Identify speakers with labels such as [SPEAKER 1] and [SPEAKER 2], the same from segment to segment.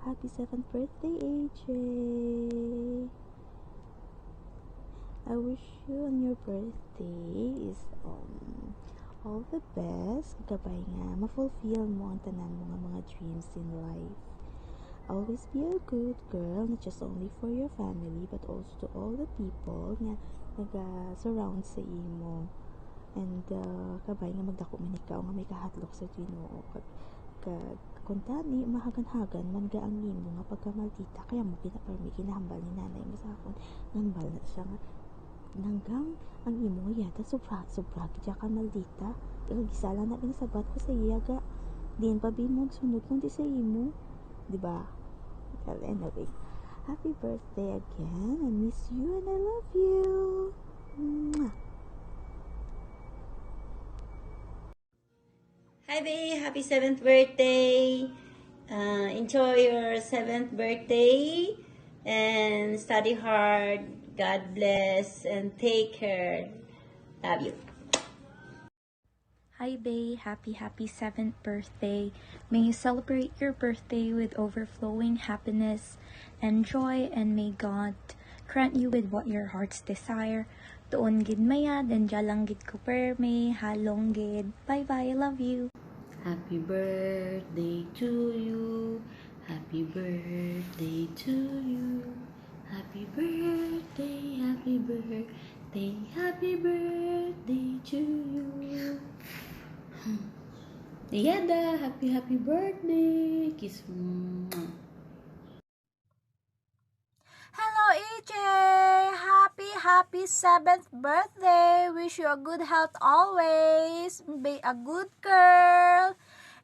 [SPEAKER 1] Happy 7th birthday, AJ! I wish you on your birthday is all the best. Gabay nga, ma-fulfill mo ang tanan mo nga mga dreams in life. Always be a good girl, not just only for your family, but also to all the people nga nag-surround sa imo. And kabay nga magdako man ikaw nga may kahatlok sa Ginoo. Kuntani mahagan-hagan man ga ang imo nga pagkamaldita, kaya mo kinahambal ni nanay mo sa akon nambal na siya nga nanggang ang imo nga yata sobra gidya ka maldita, gisala na sabat ko sa iya ga din pa mo sunod kung di sa imo, di ba? Well, anyway, happy birthday again. I miss you and I love you. Mwah.
[SPEAKER 2] Hi babe, happy 7th birthday. Enjoy your 7th birthday and study hard. God bless and take care. Love you.
[SPEAKER 3] Hi babe, happy 7th birthday. May you celebrate your birthday with overflowing happiness and joy, and may God grant you with what your hearts desire. Tuon gid maya, then jalang gid ko perme, halong gid. Bye bye, I love you.
[SPEAKER 2] Happy birthday to you. Happy birthday to you. Happy birthday, happy birthday, happy birthday to you. Yada, happy birthday. Kiss mo.
[SPEAKER 4] Hello EJ! Happy 7th birthday! Wish you a good health always. Be a good girl.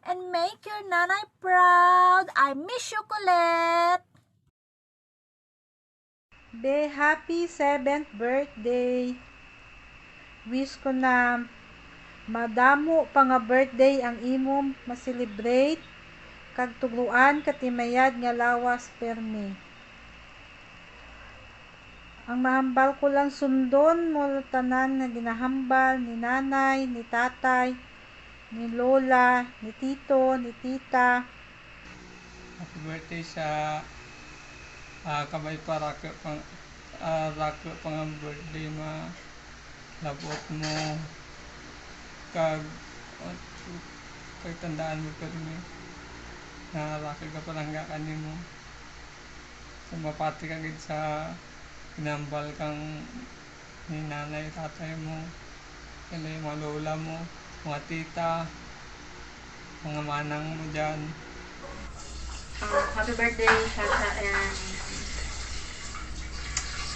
[SPEAKER 4] And make your nanay proud. I miss you, Colette.
[SPEAKER 5] Be happy 7th birthday. Wish ko na madamo pa nga birthday ang imong ma-celebrate kag tugruan katimayad nga lawas permi. Ang mahambal ko lang sundon mo tanan nga ginahambal ni nanay, ni tatay, ni lola, ni tito, ni tita.
[SPEAKER 6] Happy birthday sa kamay para rako pang birthday ma labot mo kag tandaan mo pa rin na rako ka palangga kanimo kung mapati ka gid sa ginambal kang ni nanay tatay mo kaya mga lola mo, mga tita, mga manang mo dyan.
[SPEAKER 7] Happy birthday, Shasha, and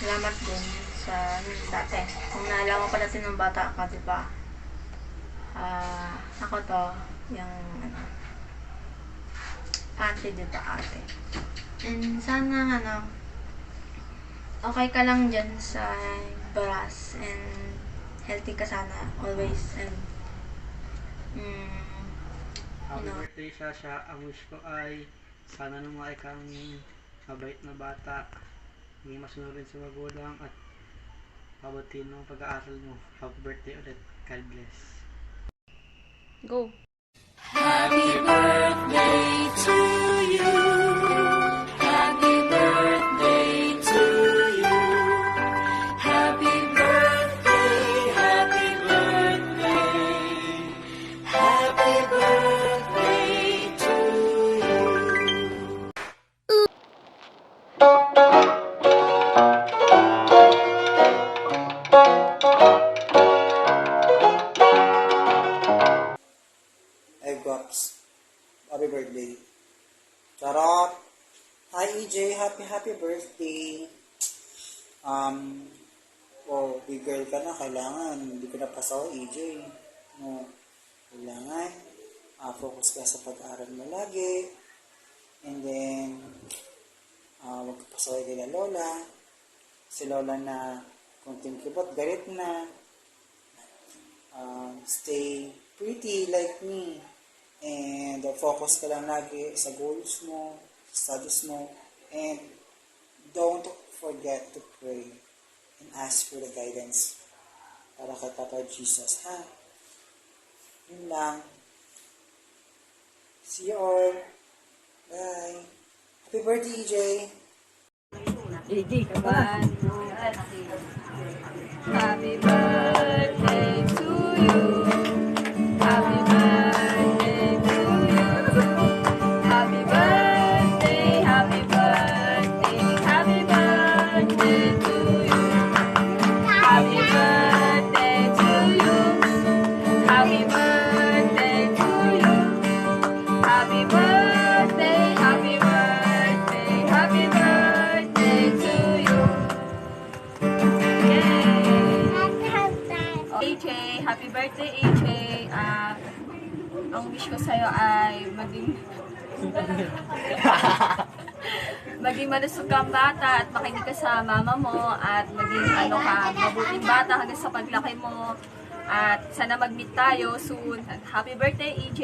[SPEAKER 7] salamat din sa dati. Kung naalala mo pa natin ng bata ka, diba? Ako to, yung ate, diba, ate. And sana, okay ka lang dyan sa baras and healthy ka sana, always, and
[SPEAKER 8] Happy birthday, Shasha. Ang wish ko ay sana naman ay kang mabait na bata, hindi masunod rin sa magulang at pabatin mo pag-aaral mo. Happy birthday ulit. God bless.
[SPEAKER 3] Go!
[SPEAKER 2] Happy birthday to you. Happy birthday to you. Happy birthday, happy birthday. Happy birthday to you.
[SPEAKER 9] Hey Guaps, happy birthday. Charot! Hi EJ, happy birthday. Big girl ka na, kailangan, hindi ka na pasaw EJ. No, kailangan, focus ka sa pag-aaral mo lagi. And then, magpapasaway kay Lola. Si Lola na, kung kibot, galit na. Stay pretty like me. And focus ka lang lagi sa goals mo, studies mo, and don't forget to pray and ask for the guidance para kay Papa Jesus, ha? Yun lang. See you all. Bye. Happy birthday, EJ.
[SPEAKER 3] Happy birthday to you. Happy birthday to you. Happy birthday, happy birthday, happy birthday to you. Happy birthday to you. Happy birthday to you. Happy birthday, happy birthday, happy birthday to you. AJ, happy birthday AJ. Ang wish ko sa'yo ay maging malusog kang bata at makinig ka sa mama mo at maging mabuting bata hanggang sa paglaki mo at sana mag-meet tayo soon. At happy birthday AJ.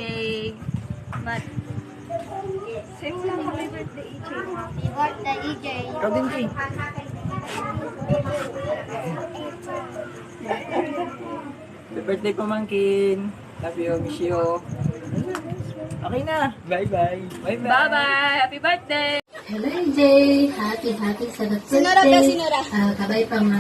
[SPEAKER 3] Say mo lang happy birthday AJ.
[SPEAKER 10] Happy birthday, EJ.
[SPEAKER 3] Ikaw din, Jay.
[SPEAKER 11] Happy birthday, pamangkin. Love you, miss you. Okay na. Bye-bye. Bye-bye.
[SPEAKER 3] Bye-bye. Happy birthday.
[SPEAKER 12] Hello, EJ. Happy 7th birthday. Kabay pa nga.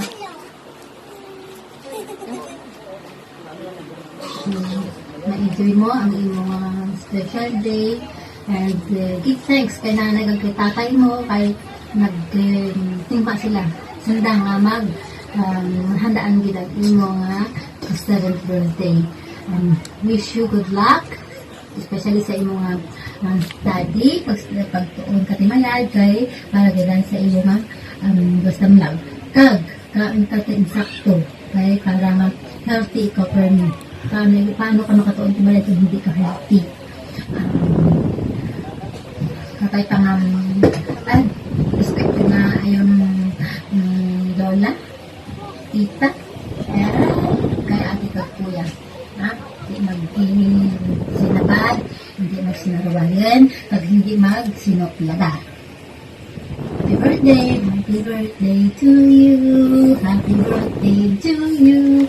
[SPEAKER 12] Na-enjoy mo ang iyong special day. And give thanks kay nanay kay tatay mo kay nagtimpa sila. Sanda nga handaan gid ang imong 7th birthday. Wish you good luck, especially sa imong study, pagtuon ka timayad kay para gidan sa imong basta lang. Kag kain ka insakto kay para healthy ka per me. Paano ka makatuon timayad kung hindi ka healthy? Kapay pa nga respect ko na yung lola, tita, kay ate ka kuya. Hindi mag-sinabad, hindi mag-sinaruwayan, pag hindi mag-sinoplada. Happy birthday to you, happy birthday to you,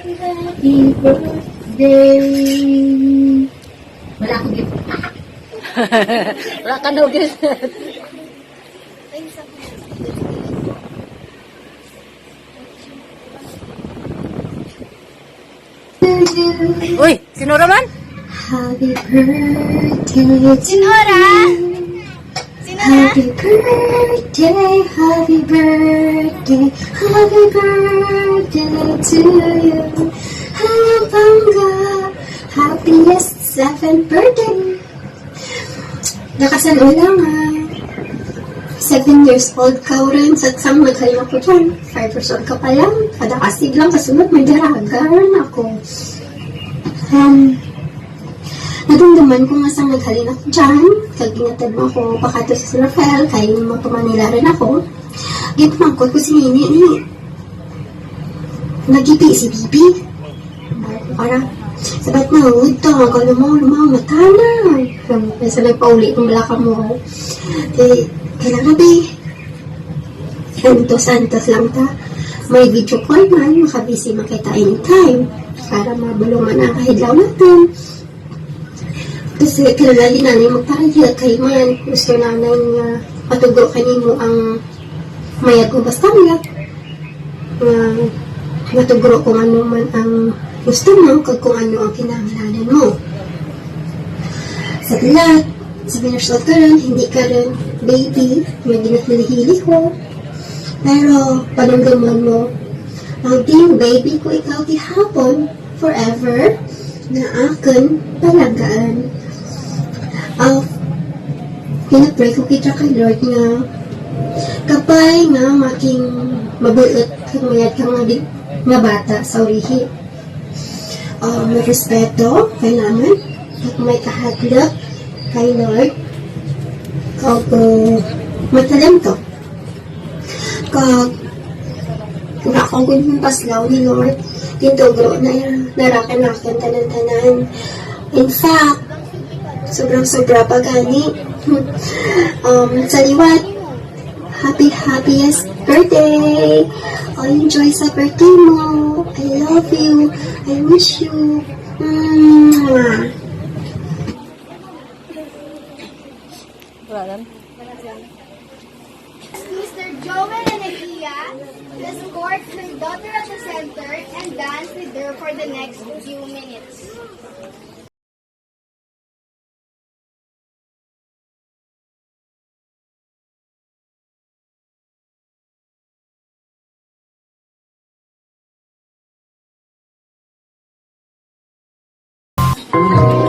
[SPEAKER 12] happy birthday. Wala akong gift.
[SPEAKER 11] Wala ka no gift. Uy, sinura man?
[SPEAKER 12] Happy birthday to
[SPEAKER 10] Sinora?
[SPEAKER 12] Happy birthday, happy birthday, happy birthday to you. Halabanga, happiest 7th birthday. Nakasalo lang 7 years old ka rin. Sa isang naghalima ko dyan. 5 years old ka pa lang. Kada kasig lang. Kasunod may daragan ako. Nadumdaman ko nga sa naghalina ko dyan. Kag inatad mo ako pakato sa Rafael. Kaya mo tumanila rin ako. Gitmangkot ko si Nini. Nagipi si Bibi. Para sabat na hangod to. Hanggang lumaw matana. Nasa nagpauli kong balaka mo. Kailangan Santos lang ta. May video call man, makabisi makita anytime. Para mabulungan ang kahidlaw natin. Kasi kailangan nanay magparaya kay man. Gusto nanay nga matugro kanimo ang mayag ko basta nga. Matugro kung ano man ang gusto mo, kung ano ang kinahanglanan mo. Sa lahat, 7 years old ka rin, hindi ka rin baby, may ginahili ko. Pero, panamdaman mo, ang team baby ko ikaw gihapon, forever, na akin palagaan. Pinapray ko kita kay Lord nga, kapay nga making mabuot kang mayad kang nga bata sa urihi. May respeto, kailangan, at may kahadlap, kay Lord, kag may talento. Kag nakakagod yung paslaw ni Lord, tindogro na narakan-rakan tanan-tanan. In fact, sobrang-sobra pagani. Sa liwat, happiest birthday! I'll enjoy sa birthday mo. I love you. I wish you.
[SPEAKER 10] Mr. Joel and Agia to escort her daughter at the center and dance with her for the next few minutes.
[SPEAKER 12] Thank you.